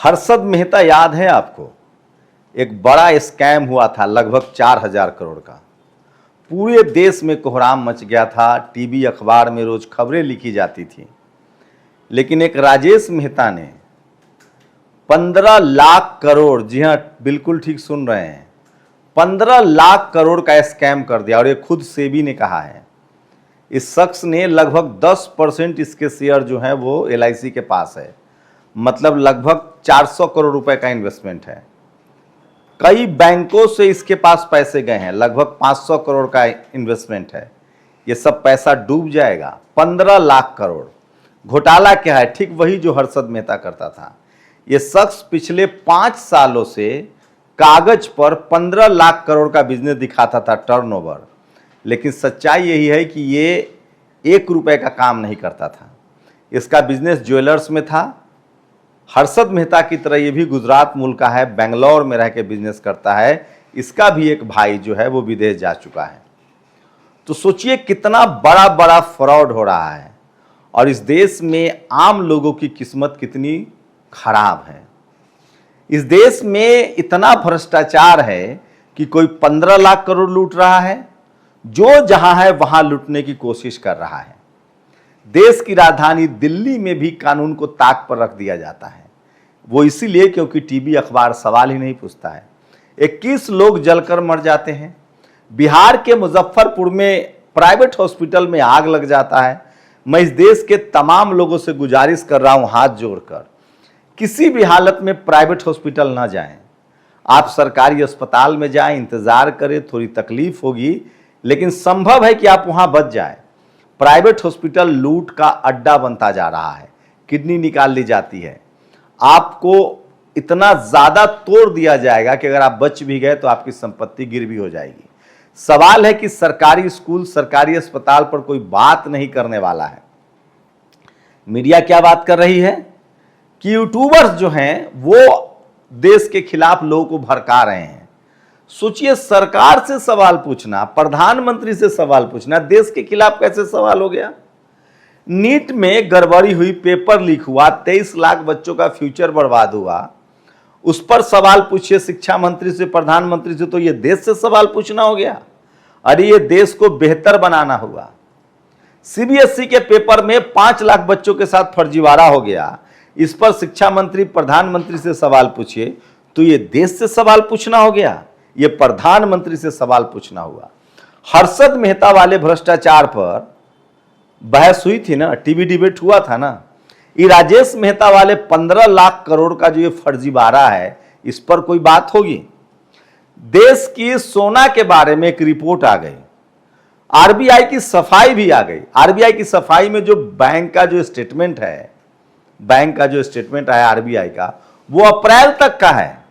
हर्षद मेहता याद है आपको? एक बड़ा स्कैम हुआ था लगभग 4,000 करोड़ का। पूरे देश में कोहराम मच गया था, टीवी अखबार में रोज खबरें लिखी जाती थी। लेकिन एक राजेश मेहता ने 15 लाख करोड़, जी हाँ बिल्कुल ठीक सुन रहे हैं, 15 लाख करोड़ का स्कैम कर दिया। और ये खुद सेबी ने कहा है। इस शख्स ने लगभग 10% इसके शेयर जो हैं वो LIC के पास है, मतलब लगभग 400 करोड़ रुपए का इन्वेस्टमेंट है। कई बैंकों से इसके पास पैसे गए हैं, लगभग 500 करोड़ का इन्वेस्टमेंट है। ये सब पैसा डूब जाएगा। 15 लाख करोड़। घोटाला क्या है? ठीक वही जो हर्षद मेहता करता था। ये शख्स पिछले 5 सालों से कागज पर 15 लाख करोड़ का बिजनेस दिखाता था, टर्नओवर। लेकिन सच्चाई यही है कि ये 1 रुपए का काम नहीं करता था। इसका बिजनेस ज्वेलर्स में था। हर्षद मेहता की तरह ये भी गुजरात मूल का है, बेंगलोर में रह के बिजनेस करता है। इसका भी एक भाई जो है वो विदेश जा चुका है। तो सोचिए कितना बड़ा बड़ा फ्रॉड हो रहा है। और इस देश में आम लोगों की किस्मत कितनी खराब है। इस देश में इतना भ्रष्टाचार है कि कोई 15 लाख करोड़ लूट रहा है, जो जहां है वहां लूटने की कोशिश कर रहा है। देश की राजधानी दिल्ली में भी कानून को ताक पर रख दिया जाता है। वो इसीलिए क्योंकि टीवी अखबार सवाल ही नहीं पूछता है। 21 लोग जलकर मर जाते हैं। बिहार के मुजफ्फरपुर में प्राइवेट हॉस्पिटल में आग लग जाता है। मैं इस देश के तमाम लोगों से गुजारिश कर रहा हूं हाथ जोड़कर, किसी भी हालत में प्राइवेट हॉस्पिटल ना जाएं। आप सरकारी अस्पताल में जाएं, इंतजार करें, थोड़ी तकलीफ होगी, लेकिन संभव है कि आप वहां बच जाएं। प्राइवेट हॉस्पिटल लूट का अड्डा बनता जा रहा है। किडनी निकाल ली जाती है। आपको इतना ज्यादा तोड़ दिया जाएगा कि अगर आप बच भी गए तो आपकी संपत्ति गिर भी हो जाएगी। सवाल है कि सरकारी स्कूल, सरकारी अस्पताल पर कोई बात नहीं करने वाला है। मीडिया क्या बात कर रही है कि यूट्यूबर्स जो हैं वो देश के खिलाफ लोगों को भड़का रहे हैं। सोचिए, सरकार से सवाल पूछना, प्रधानमंत्री से सवाल पूछना, देश के खिलाफ कैसे सवाल हो गया? नीट में गड़बड़ी हुई, पेपर लीक हुआ, 23 लाख बच्चों का फ्यूचर बर्बाद हुआ, उस पर सवाल पूछिए शिक्षा मंत्री से, प्रधानमंत्री से, तो ये देश से सवाल पूछना हो गया। अरे ये देश को बेहतर बनाना होगा। CBSE के पेपर में 5 लाख बच्चों के साथ फर्जीवाड़ा हो गया, इस पर शिक्षा मंत्री, प्रधानमंत्री से सवाल पूछिए, तो ये देश से सवाल पूछना हो गया, ये प्रधानमंत्री से सवाल पूछना हुआ। हर्षद मेहता वाले भ्रष्टाचार पर बहस हुई थी ना, टीवी डिबेट हुआ था ना। ये राजेश मेहता वाले 15 लाख करोड़ का जो ये फर्जीवाड़ा है, इस पर कोई बात होगी? देश की सोना के बारे में एक रिपोर्ट आ गई, RBI की सफाई भी आ गई। RBI की सफाई में जो बैंक का जो स्टेटमेंट है, बैंक का जो स्टेटमेंट आया RBI का, वो अप्रैल तक का है।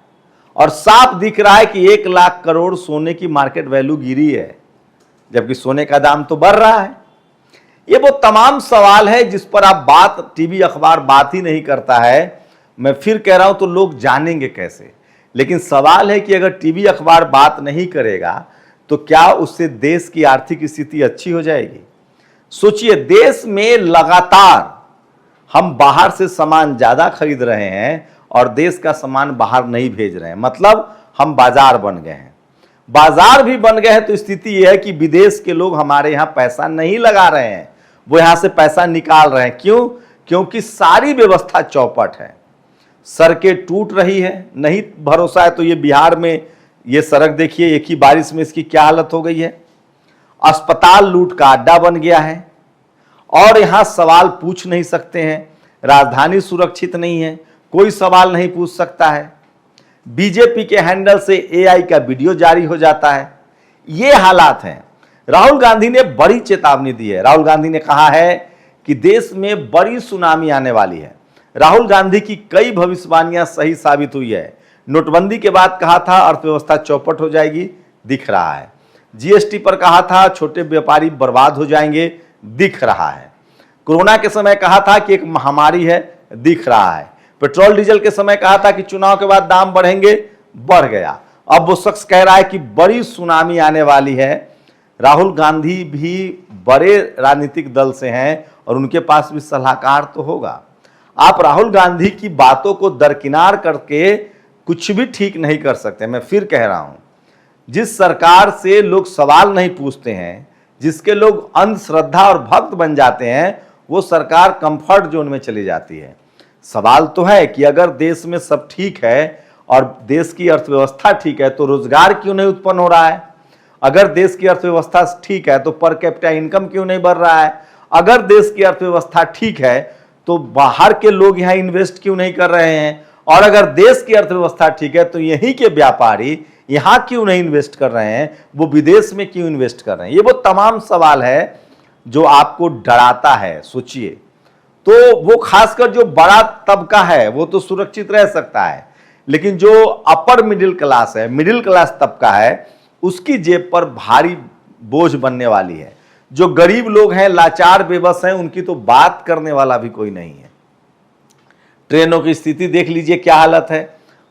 और साफ दिख रहा है कि 1 लाख करोड़ सोने की मार्केट वैल्यू गिरी है, जबकि सोने का दाम तो बढ़ रहा है। ये वो तमाम सवाल है जिस पर आप बात, टीवी अखबार बात ही नहीं करता है। मैं फिर कह रहा हूं तो लोग जानेंगे कैसे? लेकिन सवाल है कि अगर टीवी अखबार बात नहीं करेगा तो क्या उससे देश की आर्थिक स्थिति अच्छी हो जाएगी? सोचिए, देश में लगातार हम बाहर से सामान ज्यादा खरीद रहे हैं और देश का सामान बाहर नहीं भेज रहे हैं, मतलब हम बाजार बन गए हैं। बाजार भी बन गए हैं तो स्थिति यह है कि विदेश के लोग हमारे यहां पैसा नहीं लगा रहे हैं, वो यहां से पैसा निकाल रहे हैं। क्यों? क्योंकि सारी व्यवस्था चौपट है। सड़कें टूट रही है, नहीं भरोसा है तो ये बिहार में ये सड़क देखिए, एक ही बारिश में इसकी क्या हालत हो गई है। अस्पताल लूट का अड्डा बन गया है और यहां सवाल पूछ नहीं सकते हैं। राजधानी सुरक्षित नहीं है, कोई सवाल नहीं पूछ सकता है। बीजेपी के हैंडल से AI का वीडियो जारी हो जाता है। ये हालात हैं। राहुल गांधी ने बड़ी चेतावनी दी है। राहुल गांधी ने कहा है कि देश में बड़ी सुनामी आने वाली है। राहुल गांधी की कई भविष्यवाणियां सही साबित हुई है। नोटबंदी के बाद कहा था अर्थव्यवस्था चौपट हो जाएगी, दिख रहा है। GST पर कहा था छोटे व्यापारी बर्बाद हो जाएंगे, दिख रहा है। कोरोना के समय कहा था कि एक महामारी है, दिख रहा है। पेट्रोल डीजल के समय कहा था कि चुनाव के बाद दाम बढ़ेंगे, बढ़ गया। अब वो शख्स कह रहा है कि बड़ी सुनामी आने वाली है। राहुल गांधी भी बड़े राजनीतिक दल से हैं और उनके पास भी सलाहकार तो होगा। आप राहुल गांधी की बातों को दरकिनार करके कुछ भी ठीक नहीं कर सकते। मैं फिर कह रहा हूं, जिस सरकार से लोग सवाल नहीं पूछते हैं, जिसके लोग अंधश्रद्धा और भक्त बन जाते हैं, वो सरकार कंफर्ट जोन में चली जाती है। सवाल तो है कि अगर देश में सब ठीक है और देश की अर्थव्यवस्था ठीक है तो रोजगार क्यों नहीं उत्पन्न हो रहा है? अगर देश की अर्थव्यवस्था ठीक है तो पर कैपिटा इनकम क्यों नहीं बढ़ रहा है? अगर देश की अर्थव्यवस्था ठीक है तो बाहर के लोग यहाँ इन्वेस्ट क्यों नहीं कर रहे हैं? और अगर देश की अर्थव्यवस्था ठीक है तो यहीं के व्यापारी यहाँ क्यों नहीं इन्वेस्ट कर रहे हैं? वो विदेश में क्यों इन्वेस्ट कर रहे हैं? ये वो तमाम सवाल है जो आपको डराता है। सोचिए, तो वो खासकर जो बड़ा तबका है वो तो सुरक्षित रह सकता है, लेकिन जो अपर मिडिल क्लास है, मिडिल क्लास तबका है, उसकी जेब पर भारी बोझ बनने वाली है। जो गरीब लोग हैं, लाचार बेबस हैं, उनकी तो बात करने वाला भी कोई नहीं है। ट्रेनों की स्थिति देख लीजिए क्या हालत है,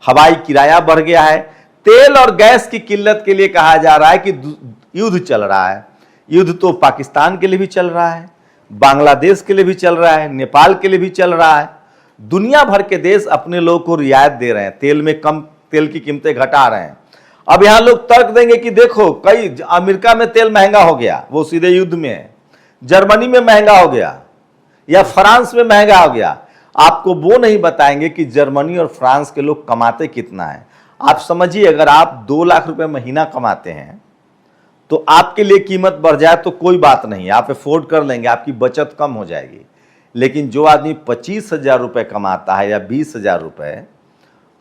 हवाई किराया बढ़ गया है। तेल और गैस की किल्लत के लिए कहा जा रहा है कि युद्ध चल रहा है। युद्ध तो पाकिस्तान के लिए भी चल रहा है, बांग्लादेश के लिए भी चल रहा है, नेपाल के लिए भी चल रहा है। दुनिया भर के देश अपने लोगों को रियायत दे रहे हैं, तेल में कम, तेल की कीमतें घटा रहे हैं। अब यहां लोग तर्क देंगे कि देखो, कई अमेरिका में तेल महंगा हो गया, वो सीधे युद्ध में है, जर्मनी में महंगा हो गया या फ्रांस में महंगा हो गया। आपको वो नहीं बताएंगे कि जर्मनी और फ्रांस के लोग कमाते कितना है। आप समझिए, अगर आप 2 लाख रुपए महीना कमाते हैं तो आपके लिए कीमत बढ़ जाए तो कोई बात नहीं, आप अफोर्ड कर लेंगे, आपकी बचत कम हो जाएगी। लेकिन जो आदमी 25,000 रुपए कमाता है या 20,000 रुपए,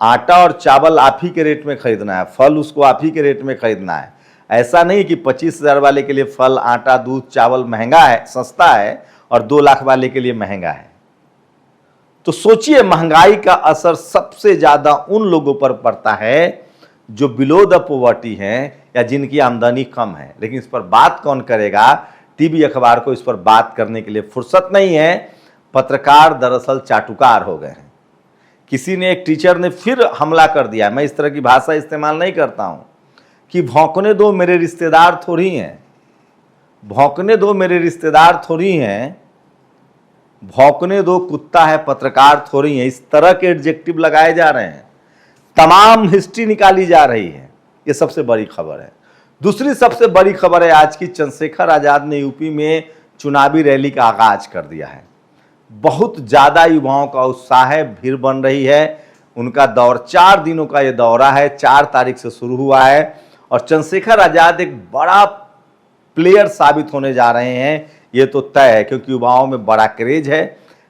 आटा और चावल आप ही के रेट में खरीदना है, फल उसको आप ही के रेट में खरीदना है। ऐसा नहीं कि 25,000 वाले के लिए फल, आटा, दूध, चावल महंगा है, सस्ता है, और 2 लाख वाले के लिए महंगा है। तो सोचिए, महंगाई का असर सबसे ज्यादा उन लोगों पर पड़ता है जो बिलो द पॉवर्टी हैं या जिनकी आमदनी कम है। लेकिन इस पर बात कौन करेगा? टीवी अखबार को इस पर बात करने के लिए फुर्सत नहीं है। पत्रकार दरअसल चाटुकार हो गए हैं। किसी ने, एक टीचर ने फिर हमला कर दिया, मैं इस तरह की भाषा इस्तेमाल नहीं करता हूं, कि भौंकने दो मेरे रिश्तेदार थोड़ी हैं, भौंकने दो मेरे रिश्तेदार थोड़ी हैं, भौंकने दो कुत्ता है पत्रकार थोड़ी है। इस तरह के एडजेक्टिव लगाए जा रहे हैं, तमाम हिस्ट्री निकाली जा रही है। ये सबसे बड़ी खबर है। दूसरी सबसे बड़ी खबर है आज की, चंद्रशेखर आजाद ने यूपी में चुनावी रैली का आगाज कर दिया है। बहुत ज्यादा युवाओं का उत्साह है, भीड़ बन रही है। उनका दौर 4 दिनों का ये दौरा है, 4 तारीख से शुरू हुआ है और चंद्रशेखर आजाद एक बड़ा प्लेयर साबित होने जा रहे हैं, ये तो तय है, क्योंकि युवाओं में बड़ा क्रेज है।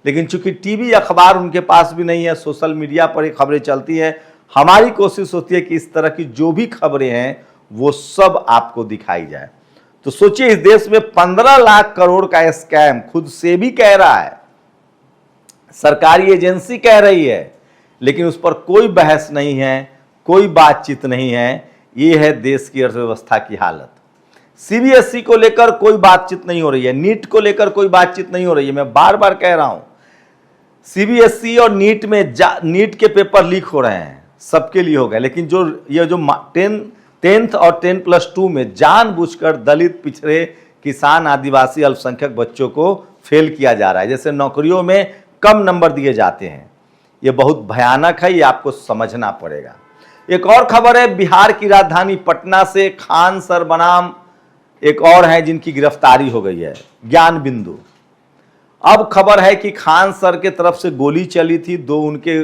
लेकिन चूंकि टीवी अखबार उनके पास भी नहीं है, सोशल मीडिया पर ही खबरें चलती हैं। हमारी कोशिश होती है कि इस तरह की जो भी खबरें हैं वो सब आपको दिखाई जाए। तो सोचिए, इस देश में 15 लाख करोड़ का स्कैम खुद से भी कह रहा है, सरकारी एजेंसी कह रही है, लेकिन उस पर कोई बहस नहीं है, कोई बातचीत नहीं है। ये है देश की अर्थव्यवस्था की हालत। सीबीएसई को लेकर कोई बातचीत नहीं हो रही है, नीट को लेकर कोई बातचीत नहीं हो रही है। मैं बार बार कह रहा हूं, सीबीएसई और नीट में नीट के पेपर लीक हो रहे हैं, सबके लिए हो गए, लेकिन जो 10th और 10+2 में जानबूझकर दलित, पिछड़े, किसान, आदिवासी, अल्पसंख्यक बच्चों को फेल किया जा रहा है। जैसे नौकरियों में कम नंबर दिए जाते हैं। ये बहुत भयानक है, ये आपको समझना पड़ेगा। एक और खबर है, बिहार की राजधानी पटना से खान सर बनाम एक और है जिनकी गिरफ्तारी हो गई है, ज्ञान बिंदु। अब खबर है कि खान सर के तरफ से गोली चली थी, 2 उनके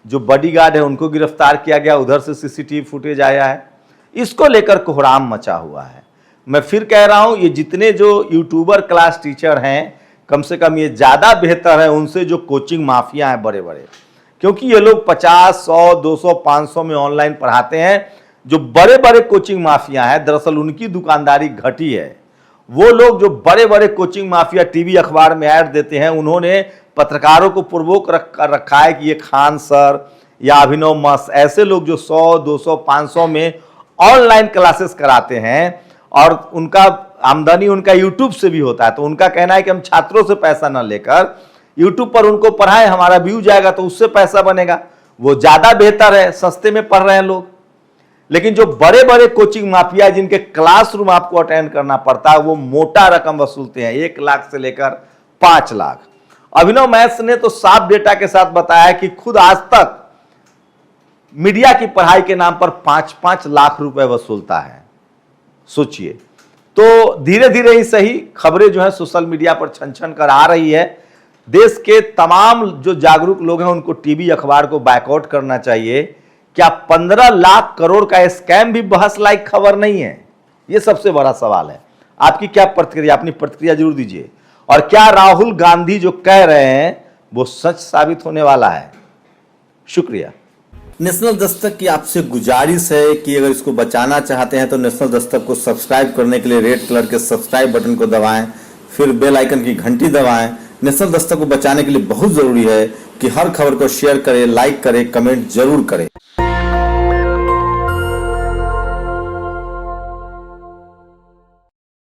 जो बॉडीगार्ड है उनको गिरफ्तार किया गया, उधर से सीसीटीवी फुटेज आया है। इसको लेकर कोहराम मचा हुआ है। मैं फिर कह रहा हूं, ये जितने जो यूट्यूबर क्लास टीचर हैं, कम से कम ये ज़्यादा बेहतर है उनसे जो कोचिंग माफिया हैं बड़े बड़े, क्योंकि ये लोग 50, 100, 200, 500 में ऑनलाइन पढ़ाते हैं। जो बड़े बड़े कोचिंग माफिया हैं, दरअसल उनकी दुकानदारी घटी है। वो लोग जो बड़े बड़े कोचिंग माफिया टीवी अखबार में ऐड देते हैं, उन्होंने पत्रकारों को प्रवोक रखा है कि ये खान सर या अभिनव मस्त, ऐसे लोग जो 100, 200, 500 में ऑनलाइन क्लासेस कराते हैं और उनका आमदनी उनका यूट्यूब से भी होता है। तो उनका कहना है कि हम छात्रों से पैसा न लेकर यूट्यूब पर उनको पढ़ाएं, हमारा व्यू जाएगा तो उससे पैसा बनेगा। वो ज्यादा बेहतर है, सस्ते में पढ़ रहे हैं लोग। लेकिन जो बड़े बड़े कोचिंग माफिया जिनके क्लासरूम आपको अटेंड करना पड़ता है, वो मोटा रकम वसूलते हैं, 1 लाख से लेकर 5 लाख। अभिनव मैथ्स ने तो साफ डेटा के साथ बताया कि खुद आज तक मीडिया की पढ़ाई के नाम पर 5-5 लाख रुपए वसूलता है। सोचिए, तो धीरे धीरे ही सही खबरें जो है सोशल मीडिया पर छन छन कर आ रही है। देश के तमाम जो जागरूक लोग हैं उनको टीवी अखबार को बायकॉट करना चाहिए। क्या 15 लाख करोड़ का स्कैम भी बहस लायक खबर नहीं है? यह सबसे बड़ा सवाल है। आपकी क्या प्रतिक्रिया, अपनी प्रतिक्रिया जरूर दीजिए। और क्या राहुल गांधी जो कह रहे हैं वो सच साबित होने वाला है? शुक्रिया। नेशनल दस्तक की आपसे गुजारिश है कि अगर इसको बचाना चाहते हैं तो नेशनल दस्तक को सब्सक्राइब करने के लिए रेड कलर के सब्सक्राइब बटन को दबाएं, फिर बेल आइकन की घंटी दबाएं। नेशनल दस्तक को बचाने के लिए बहुत जरूरी है कि हर खबर को शेयर करें, लाइक करें, कमेंट जरूर करें।